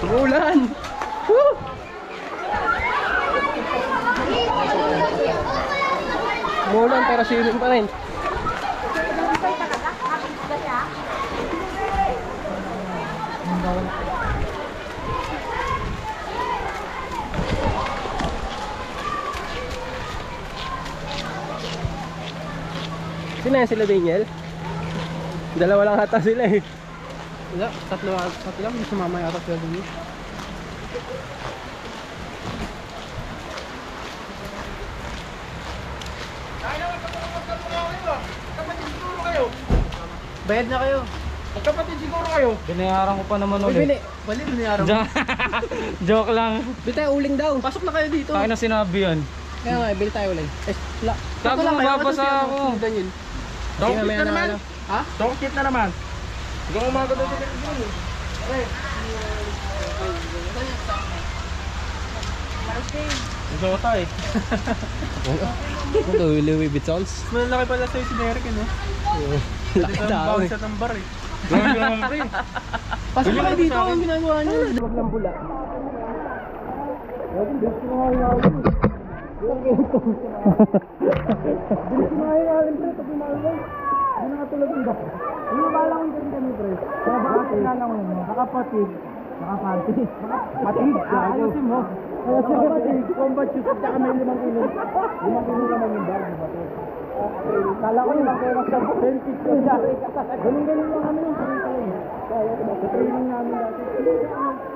Umuulan! Woo! Umuulan pero swimming pa rin. Sino yan sila Daniel? Dalawa lang hata sila eh. Wala, tatlo lang, sumama yata sila dun. Bayad na kayo. Magkapatid siguro kayo. Binayaran ko pa naman ulit. Bali, binayaran mo. Joke lang. Bili tayo uling daw. Pasok na kayo dito. Kaya na sinabi yan. Kaya nga, bili tayo uling. Wala. Gago, mababasa ako. Daniel. Don't na naman. Ha? Tongkit na naman. Hanggang umaga daw sila. Zota eh. Ito, Louis Vuittons. Malaki pala sa'yo si Derek, ano? Laki tao eh. Sa tambar eh. Grabe naman pre. Pasok na kayo dito, ang ginagawa niyo. Huwag lang bula. Nakapatid. Patid. Ayusin mo. Nakapatid. Combat shoot. Tsaka may 5 kilo. 5 kilo naman yung bar. Kala ko yung magkawag sa benefit ko. Ganun-ganun lang kami yung sa training namin dati.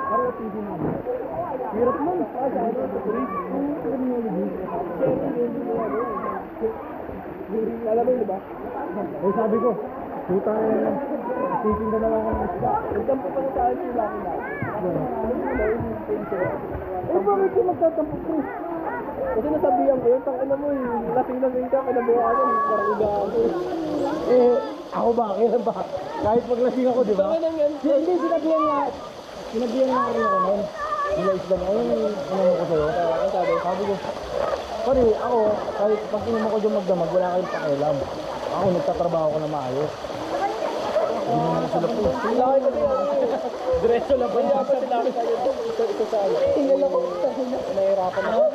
Para TV namin. Hirap nun. Alam mo yun, diba? Eh sabi ko, puta na yan. Titinda na lang ako ng isda. Nagtampo pa na sa akin yung laki na. Eh bakit yung magtatampo ko? Kasi nasabihan ko yun, tangina mo yung lasing-lasing ka, kinabukasan, parang igago. Eh, ako ba? Kailan ba? Kahit paglasing ako, di ba? Hindi, sinabihan nga rin ako nun. Nila isda na, ano ko sa'yo? Sabi ko, pare, ako, kahit pag inom ako dyan magdamag, wala kayong pakialam. Ako, nagtatrabaho ko na maayos. Hindi naman sila po. Sila kayo kasi, diretso lang pa. Hindi pa sila ito sa akin. Tingnan ako, nahihirapan ako.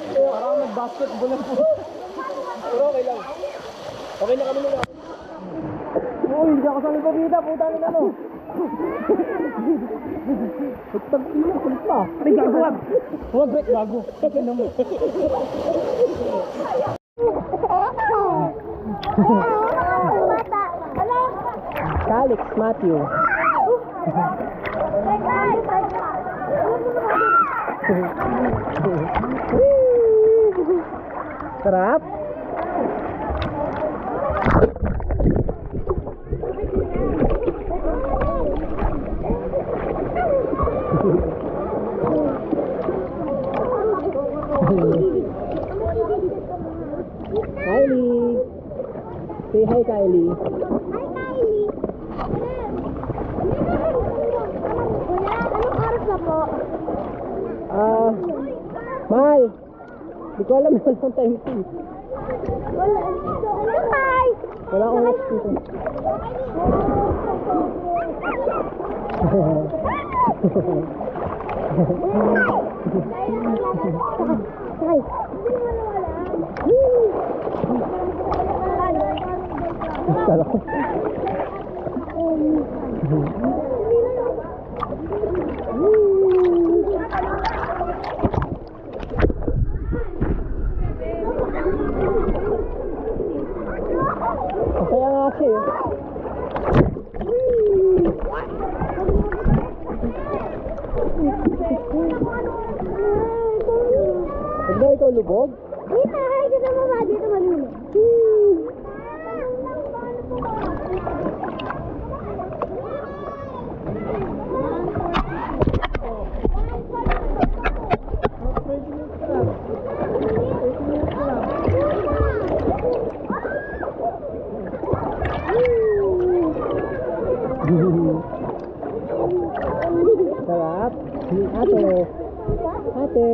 Parang nag-basketball lang po. Pero okay lang. Okay na kami nila. Uy, hindi ako sa mga pabida. Puta nila no. Pagtagpila, kulit pa. Ay, gago wag. Huwag, bet, gago. Ano mo? Calix Matthew. Sarap. Kylie. Say hi, Kylie. Mahal. Di ko alam yung walang time to. Wala akong watch dito. Kala ko. Kaya nga siya. Huwag daw ikaw lubog? Dito, ay, dito mo ba? Dito malulog. Sarap. Ate. Ate.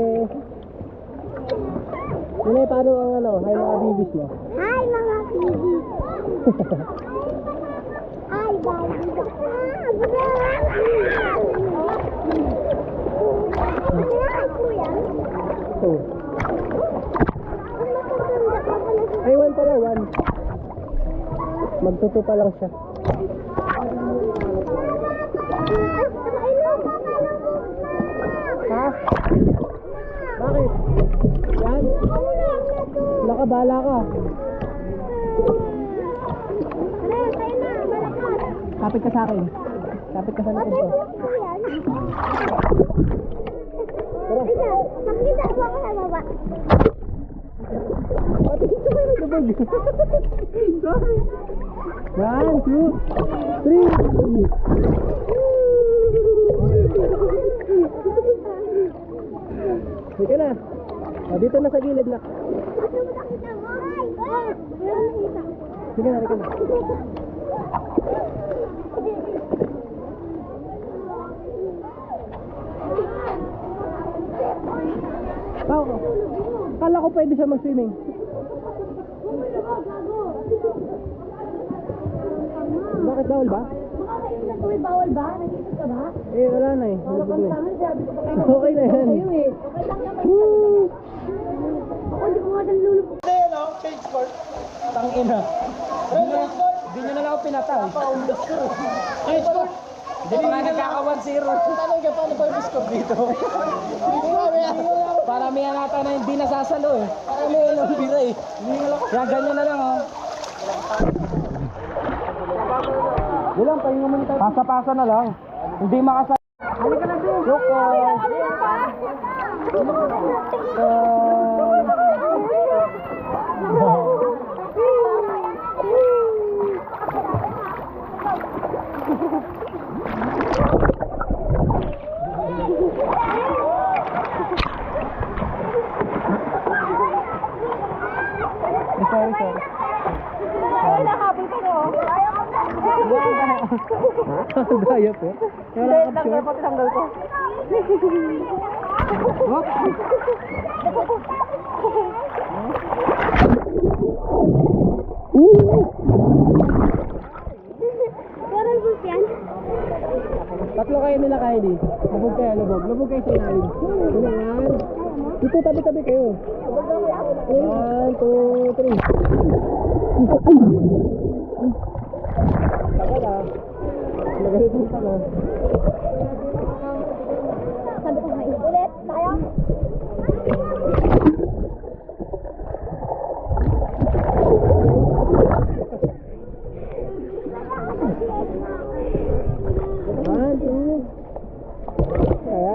Yun ay paano ang ano, hay mga bibis mo? Hi, mga bibis. Hi, guys. Magtuto pa lang siya. Ha? Bakit? Yan? Wala ka, bahala ka. Kapit ka sa akin. Kapit ka sa likod ko. Makita mo ako sa baba. Pati dito kayo nagdabag. 1, 2, 3. Sige na. O, dito na sa gilid na. Sige na, sige na. Pao, akala ko pwede siya mag-swimming. Bakit bawal ba? Bawal ba? Nakikita ka ba? Eh, wala na eh. Wala kang tama, sabi ko pa kayo. Okay na yan. Okay lang naman. Ako, hindi ko nga dang lulupok. Tangina. Hindi nyo na lang ako pinatay. Ay, score! Hindi pa nga nagkaka-1-0. Tanong ka paano ba yung score dito? Paramihan nata na hindi nasasalo eh. Paramihan lang bira eh. Kaya ganyan na lang oh. Yun lang, pahinga mo tayo. Pasa-pasa na lang. Hindi makasal. Halika na din. Loko. Sorry. Ay, nakapit ko. Daya po. Wala ka picture. Dapat tanggal ko. Hop. Parang bus yan. Tatlo kayo nila kaya di. Lubog kayo, lubog. Lubog kayo sa ilalim. Ano yan? Dito, tabi-tabi kayo. 1, 2, 3. Tagal ah. Nagalitin ka na. Sabi ko nga, ulit. Tayo. One, two. Kaya?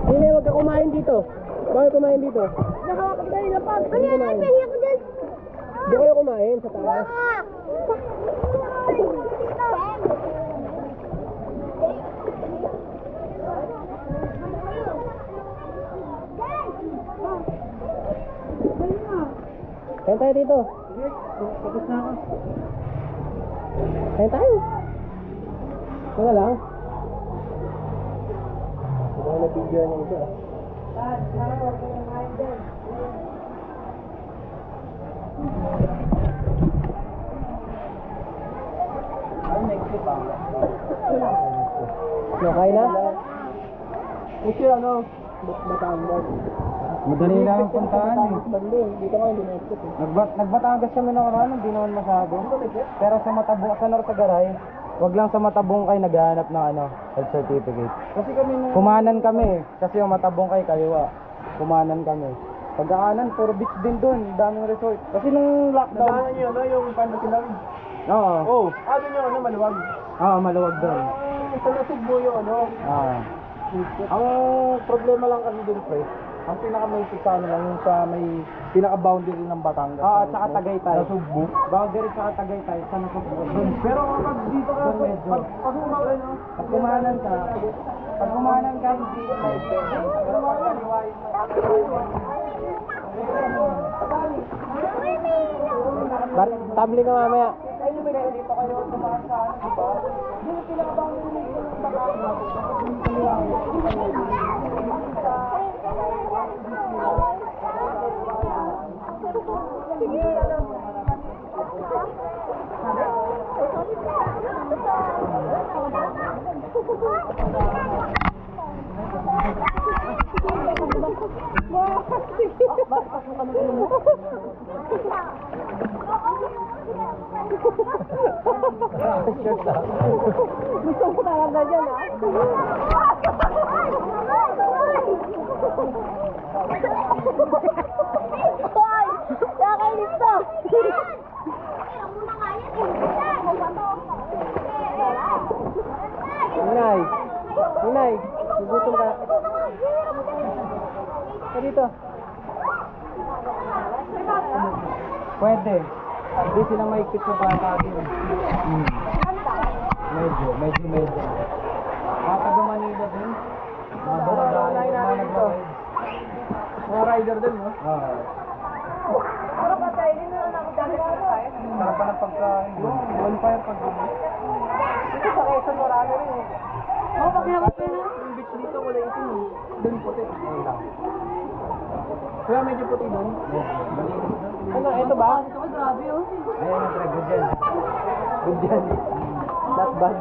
Hindi, wag ka kumain dito. Bawal kumain dito. Nakawakap tayo na pag. Ano yan? Nahiya ko dyan. Hindi kayo kumain sa taas. Kain tayo dito. Tapos na ako. Kain tayo. Ito na lang. Ito na nabigyan niya ito. No, kain na? Ito ano? Batangas. Madali lang ang puntaan eh. Dito nga hindi na-expect eh. Nagbatangas kami nakaraan, hindi naman masyado. Pero sa Matabong, sa Nortagaray, wag lang sa Matabong kayo naghahanap ng health certificate. Kasi kami na... Kumanan kami eh, kasi yung Matabong kayo kaywa. Kumanan kami. Pagkaanan, puro beach din doon, daming resort. Kasi nung lockdown... Nadaanan niyo ano yung Pandakilawi? Oo. Oh, ano niyo ano maluwag? Oo, maluwag doon. Sa Nasugbo yung ano. Ang problema lang kasi dun, pre. Ang pinaka-main sa ano lang yung sa may pinaka-boundary ng Batangas. Oo, at saka Tagaytay. Nasugbo. Boundary sa Tagaytay, sa Nasugbo. Pero kapag dito ka, Doon medyo. pag umaga, no? Pag kumanan ka, hindi pero pag kaliwain Tabli ka mamaya. dito kayo tumaan sa ano, diba? Yung pinaka-boundary ng Batangas. Gusto ko talaga dyan, ah. Hoy! Nakakainis to! Inay. Inay. Nagutom ka. Ka dito. Pwede. Hindi sila maikit sa bata din. Medyo. Mga taga Manila din. Mga dumadaan, mga nag-ride. Mga rider din, no? Oo. Sarap pa ng pagkain. Bonfire pag Ito sa Quezon, marami rin eh. Oo, pag hirap ka na. Yung beach dito, wala itim eh. Doon puti. Kaya medyo puti doon. Ano, ito ba? Ito, grabe, oh. Ayan ang trigger dyan. Good yan. Not bad.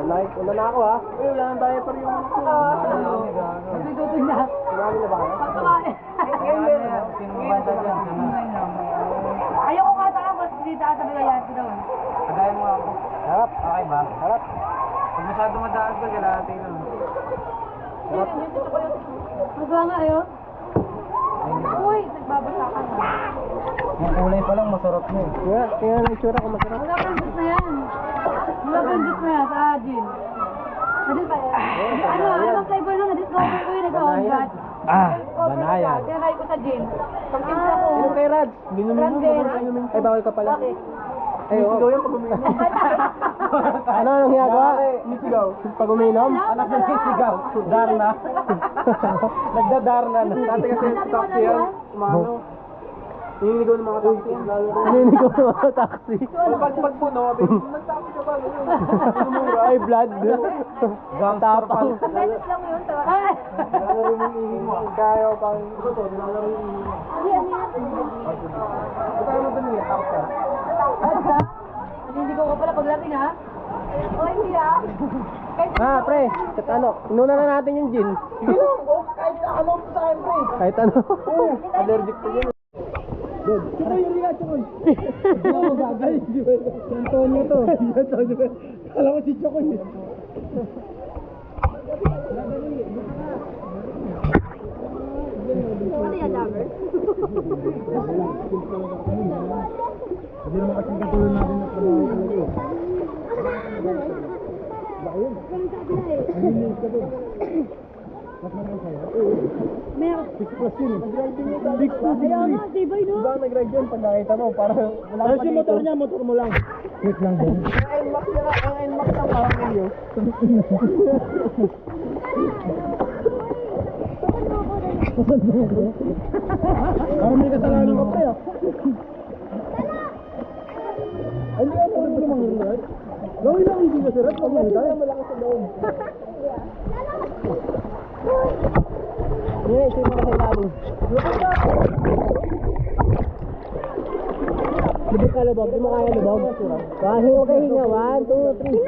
Wala na ako ha. Eh, wala nang diaper yung Nagtutun na. Sinabi na ba kayo? Pagkabae. Sino mabasa dyan? Ayoko nga taka, ba't hindi taas sa bigayan ko daw. Kagaya mo ako. Harap. Okay ba? Harap. Pag masyado madaas ba, kalahati lang. Magawa nga, ayun. Uy, nagbabasa ka na. Yung kulay pa lang, masarap na eh. Tingnan na itsura kung masarap. Wala kang juice na yan. Wala kang juice na yan sa Adin. Adin pa yan. Ano ang flavor nun? Na-discover ko yun. Nag-on-bat. Banayan. Tinry ko sa gin. Pag-timpla ko. Inom kay Rad. Cranberry. Ay, bawal ka pala. Bakit? Ay, oo. Sigaw yung pag uminom. Ano ang ginagawa? Sigaw. Pag uminom? Anak na sisigaw. Darna. Nagdadarna na. Dati kasi taxi yan. Umano. Nililigaw ng mga taxi. Nininig ko ng mga taxi. Pag puno, mag-taxi ka ba? Ay, blood. Tapang. Beses lang yun. Ay! Nilalaro mo yung ihi mo. Kaya ko pang ito to, nilalaro yung ihi mo. Ito tayo mo dun eh, takot ka. Asa? Hindi ko pala pagdating, ha? O, hindi, ha? Ah, pre. Ano? Inuna na natin yung gin. Sige lang, kahit ano sa akin, pre. Kahit ano. Allergic to yun. Chokoy, yung liga, Chokoy. Oo, bagay. Si Antonio to. Si Antonio. Kala ko si Chokoy. Ano yan, Dabber? Hindi naman kasing katulad natin na trabaho talaga eh. Nalinis ka doon. Mas naman sa'yo? Meron. 6 plus yun eh. 6 plus Kaya yun nga, tibay, no? Diba ang nag-ride yun pag nakita mo? Parang wala ka pa dito. Motor niya, motor mo lang. Wait lang din. Ang NMAX niya, ang NMAX ng parang ngayon. Parang may kasalanan ka pa eh. Ay, hindi ako naman lumang ride. Gawin lang hindi ka sa ride. Pag nakita malakas sa doon. Hindi, ito yung mga sa ilalim. Lubog ka, lubog. Di mo kaya lubog. Hinga kayo, hinga. 1, 2, 3.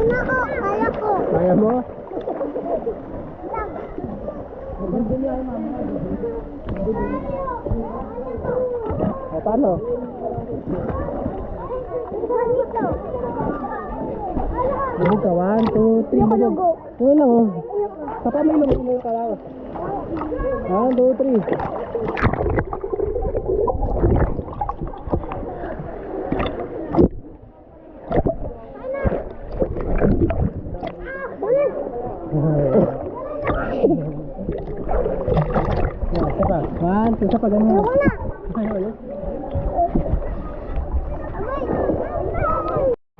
Una ko, kaya ko. Kaya mo? O, paano? Lubog ka, 1, 2, 3. Lubog. Ano lang, oh. Saka may lubog mo yung kalawas. 1, 2, 3. Isa pa. 1, 2, isa pa. Ganun. Ay, ulit.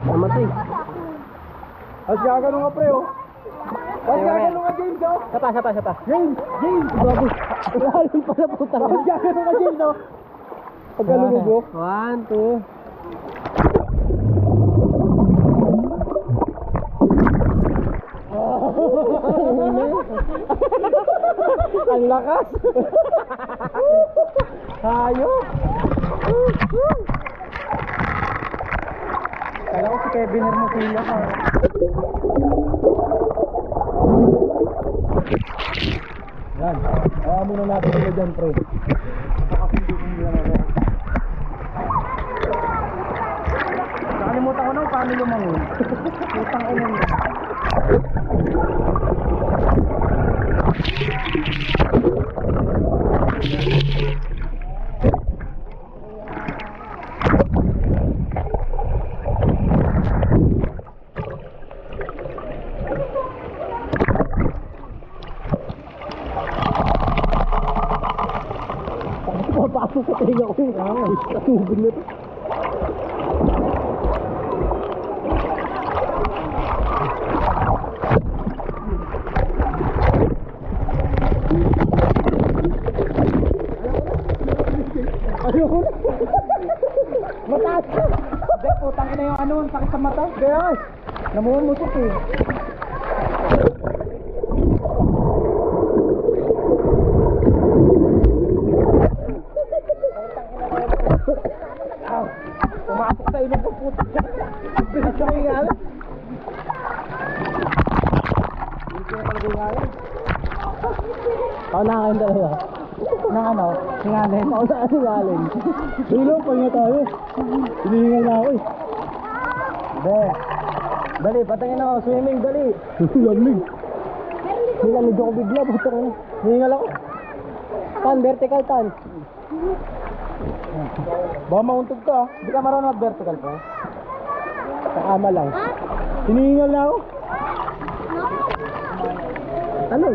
Namatay. As gagano nga pre oh. As gagano nga James oh. Sapa. James! James! Bago. Lalim pala puta. As gagano nga James oh. Pagkalulubog. 1, 2. Ang lakas. Hayop. Kala ko si Kevin Hermosillo ka. Yan. Kaya muna natin sila dyan, pre. Nakalimutan ko na paano lumangon. Putang ina mo. Papasok sa tayo ko yung katugod na to. Ayoko na. Mataas ka. Hindi, putang ina yung ano, ang sakit sa mata. Kaya, namumumusok eh. Pumasok sa ilong ko, putang ina. Bilis siya yung alam. Paunahan talaga. Nang ano, singanin. Paunahan singalin. Dilo, pahinga tayo. Hinihingal na ako eh. Hindi. Dali, patangin ako, swimming, dali. Lamig. Nilamig ako bigla, puto ko na. Hinihingal ako. Tan, vertical tan. Baka mauntog ka. Hindi ka marunong mag-vertical pa. Sa kama lang. Hinihingal na ako. Ano?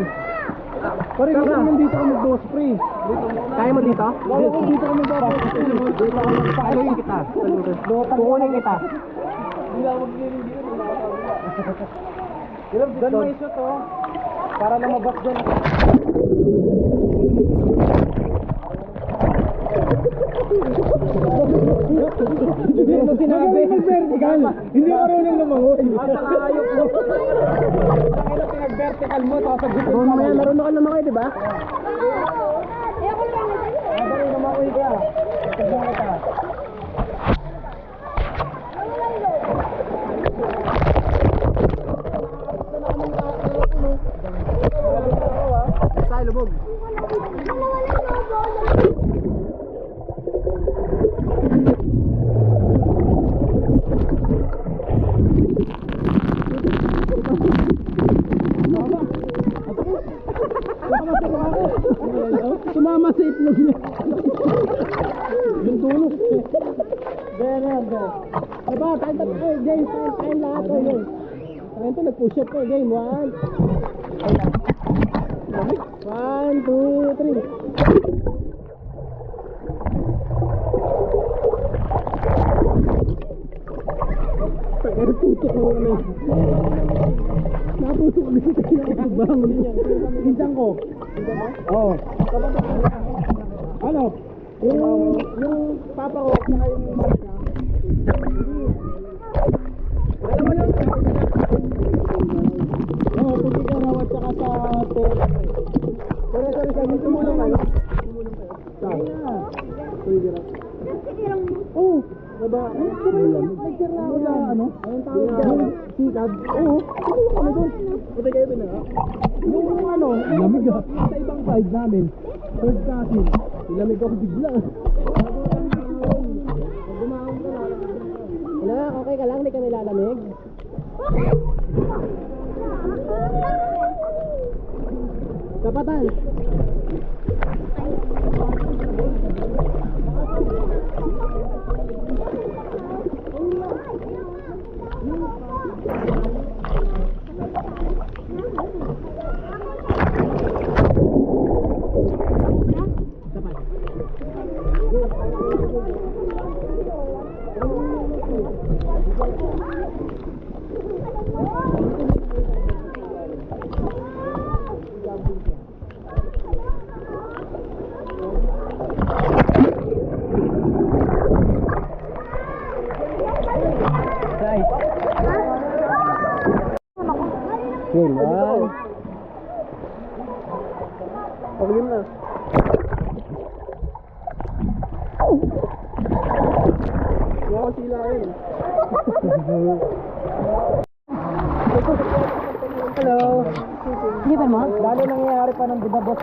Pare, kasi nandito ako mag-boss spray. Kaya mo dito? Dito ako mag-boss spray. Dito ako mag-paaloyin kita. Kukunin kita. Doon mo isot oh. Para lumabas dyan. Hindi mo sinabi. Mag-vertical. Hindi marunong lumangon. Ayok mo. Kailan pinag-vertical mo, sasagutin Marunong mo yan. Marunong ka lumangoy, di ba? Dali, lumakoy ka. Tignan kita. Tayo, lubog. Sumama sa itlog niya. Yung tulog. Ganyan, ganyan. Diba, tayo, James, tayo lahat. Tayo ito, nag-push up ko. Game, 1. 1, 2, 3. Pero tutok ko ano. Naputok ko dito kaya nagbangon niya. Pinsan ko. Oo. Ano? Yung papa ko at saka yung mama niya. Alam mo yung oo, puti ka raw at saka sa sorry, sabi tumulong kayo. Saan? Pwede raw. Oo. Diba? Wala ano? Anong tawag dyan? Sikad? Oo. Ano doon? Puti kayo ba na? Yung ano? Lamig ah. Sa ibang side namin. Third cousin. Lamig ako bigla. Wala, okay ka lang? Hindi ka nilalamig? Kapatan. Game 1. Okay na. Wow, sila yun. Hello. Hindi ba mo? Lalo nangyayari pa ng dinabot.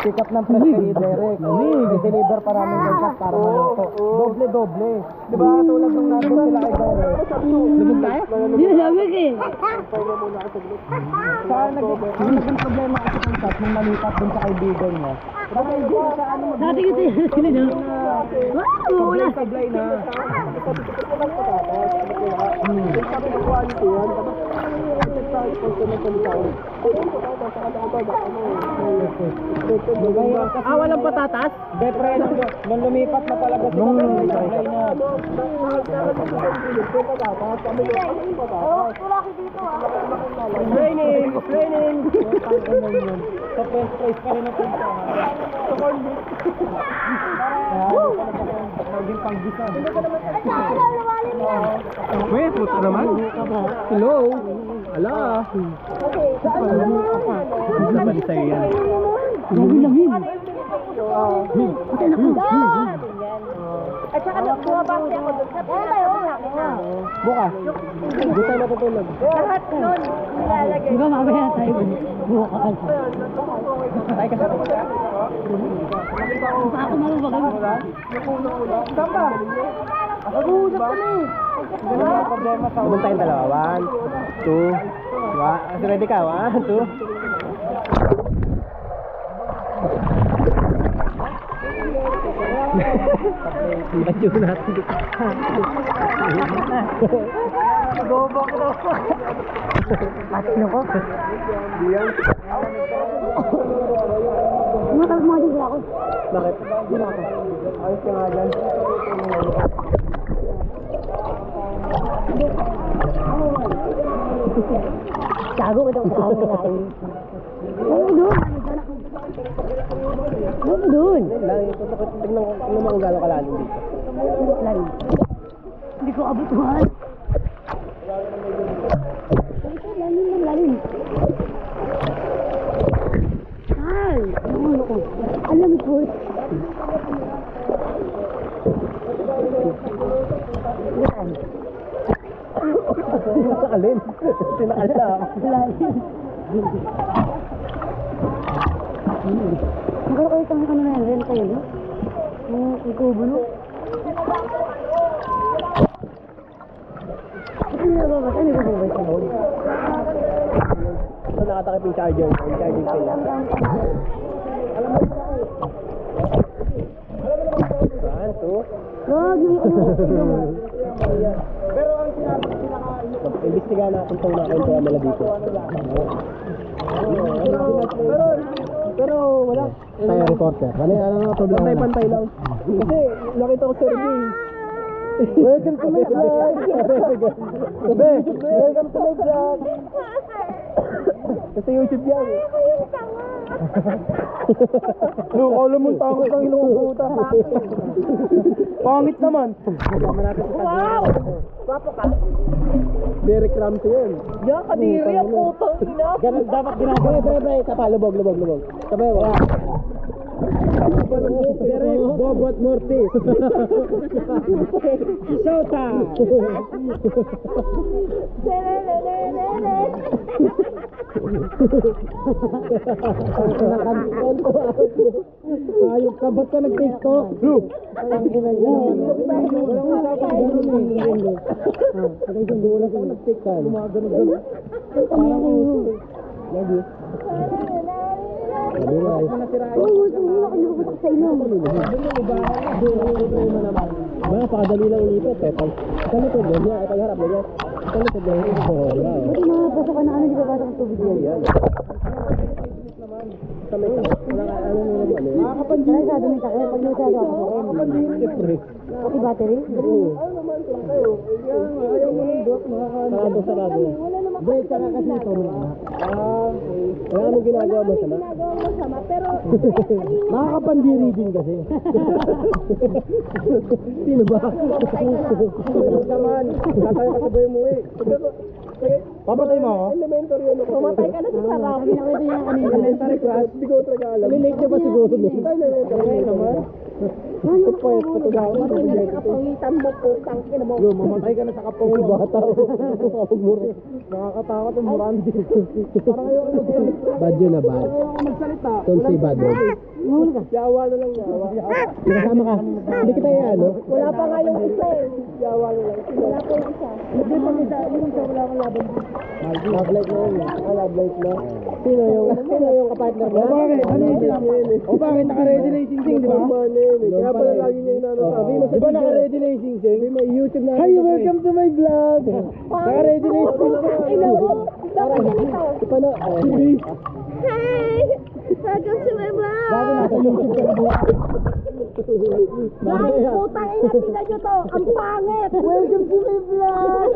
Pick up ng press kay Derek. I-deliver pa namin ganyan para maluto. Doble-doble. Di ba tulad ng nandun sila kay Derek? Lubog tayo? Hindi na sabi ko eh. Saan naging problema kasi ng chat nung nalipat dun sa kaibigan niya? Bakit hindi na sa ano Dati ko sila na. Wow, wala. sablay na? Walang patatas? Bepre, nung lumipat na talaga sila nung sablay na. Training! Training! Sa french fries pa rin ang punta. Sa corn beef. Naging pang-bisa. Uy, puta naman. Hello? Ala. Hindi naman sa'yo yan. Lamig. At saka bumabase ako doon sa pinaka. Bukas. Hindi tayo matutulog. Lahat nun nilalagay. Di ba mamaya tayo bukas. Tayo ka sa Pa ako malubagan. Samba! Mag-uusap kami! Hindi na may problema sa Pumunta tayong dalawa. 1, 2. Ready ka? 1, 2. Medyo natin. Bobo ko. Ano ko? Matawag mo din ako. Bakit? Ayos ka nga dyan. Gago ko daw sa akin lain. Ano doon? Ano doon? Tignan mo kung gano'ng kalalim dito. Lalim. Hindi ko abutuhan. Lalim ng lalim. Ay, ang ulo ko. Alam ko. Yan. Sinakalin. Sinakala ako. Lalim. Magkala ko itong ano na yan, rent kayo, no? Yung kubo, no? Ito yung nababas, ano yung bababas sa loob? Ito nakatakip yung charger. Yung charging pin. One, two. Wag, yung Imbestigahan natin itong nakakwentuhan nila dito. Pero wala. Tayo reporter. Ano nga problema? Pantay-pantay lang. Kasi nakita ko survey. Welcome to my vlog! Welcome to my vlog. Kasi YouTube yan. Alam mo, takot ng ilong puta. Pangit naman. Wow! Gwapo ka? Derek Ramsey yan. Yan, kadiri ang putang ina. Ganun dapat ginagawa. Pre. Tapa, lubog. Sabay, wala. Derek, Bobot Mortis. Shota. Ayok ka, ba't ka nag-tiktok? Blue. Walang usapan gano'n eh. Pagay siyang buwan ako nag-tiktok. Gumagano-gano. Lagi. sa inyo. Pakadali lang ilipit eh. Saan ito doon niya? Pagharap mo niya. Saan ito doon? Buti makapasok ka na ano, di ba pasok ang tubig yan? Sa may wala ka ano naman ano. Nakakapansin. Ay, sabi may sakit. Pag may sabi ako sa Siyempre. Pati battery? Sarado. Wait, saka kasi ito rin. Wala anong ginagawa mo sama? Pero, Nakakapandiri din kasi. Sino ba? Naman, katayo ka sabay mo eh. Papatay mo ako? Elementary yun ako. pumatay ka na sa sarap. Sabi na ko ito niya kanina. Elementary class, hindi ko talaga alam. Nilake niya ba siguro? Elementary naman. Ito pa, ito sa akin. Matay na sa kapangitan mo, putang ina mo. Yo, mamatay ka na sa kapong mo. Bata ko. Kapag mura. Nakakatakot ang muraan dito. Parang ayaw ko magsalita. Bad yun na bad. Ayaw ko magsalita. Don't say bad word. Yawa na lang, yawa. Nakasama ka. Hindi kita yan, ano? Wala pa nga yung isa eh. Yawa na lang. Wala pa yung isa. Hindi pa isa, yung isa wala kang laban. Love life na yun. Love life na. Sino yung kapartner mo? O bakit? Ano yung sinasabi? O bakit? Naka-ready na yung sing-sing, di ba? Kaya pala lagi niya yung sabi mo sa di ba naka-ready na yung sing-sing? May YouTube na. Hi, welcome to my vlog! Naka-ready na yung sing-sing. Ina mo. Dapat ganito. Paano? Hindi. Hi! Welcome to my vlog! Bago nasa YouTube ka na buwan. Guys, putang ina, tingnan nyo to. Ang pangit! Welcome to my vlog!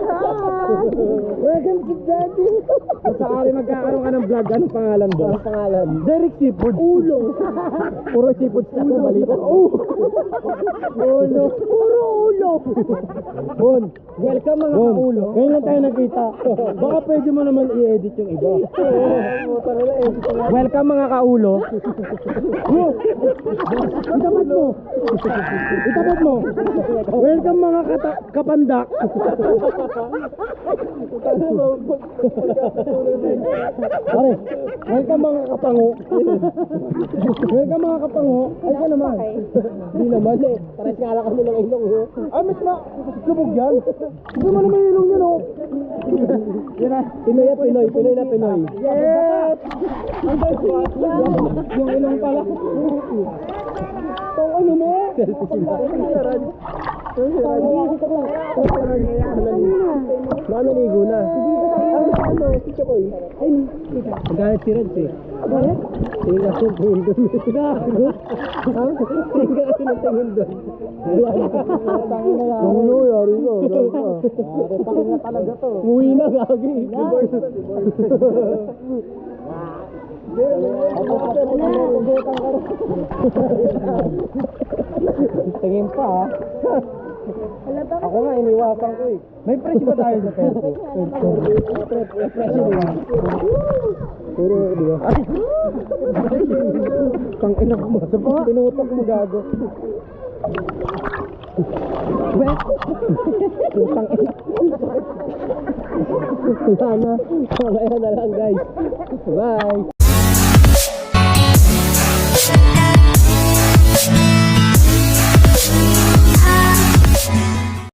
Welcome to Daddy! Kung sakali magkakaroon ka ng vlog, anong pangalan ba? Anong pangalan? Derek Seafood. Ulo! Puro seafood sa kumalita. Ulo! Puro ulo! Bon, welcome mga kaulo. Ngayon lang tayo nakita. Baka pwede mo naman i-edit yung iba. Welcome mga kaulo. Itapat mo. Itapat mo. Welcome mga kapandak. Pare, welcome mga kapango. Welcome mga kapango. Ay ka naman. Hindi naman eh. Pares nga lang kami ng ilong. Ay, mas lubog yan. Hindi mo naman ilong yan, oh. Yan na. Pinoy na Pinoy. Pinoy na Pinoy. Yes! Ang sweet lang. Yung ilong pala. Itong ano mo? Baka naligo na. Ano? Si Chokoy. Ay, magalit si Reds eh. Bakit? Tingin ka sa tingin doon. Gago. Ha? Tingin ka kasi ng tingin doon. Ano yari ko? Pakin na talaga to. Uwi na, gagi. Divorce. Tingin pa ha. Ako nga iniwasan ko eh. May presyo ba tayo sa Pepsi? Presyo ba? Puro, di ba? Kang ina ko mo. Tinutok mo gago. Putang ina. Wala na. Wala na lang guys. Bye.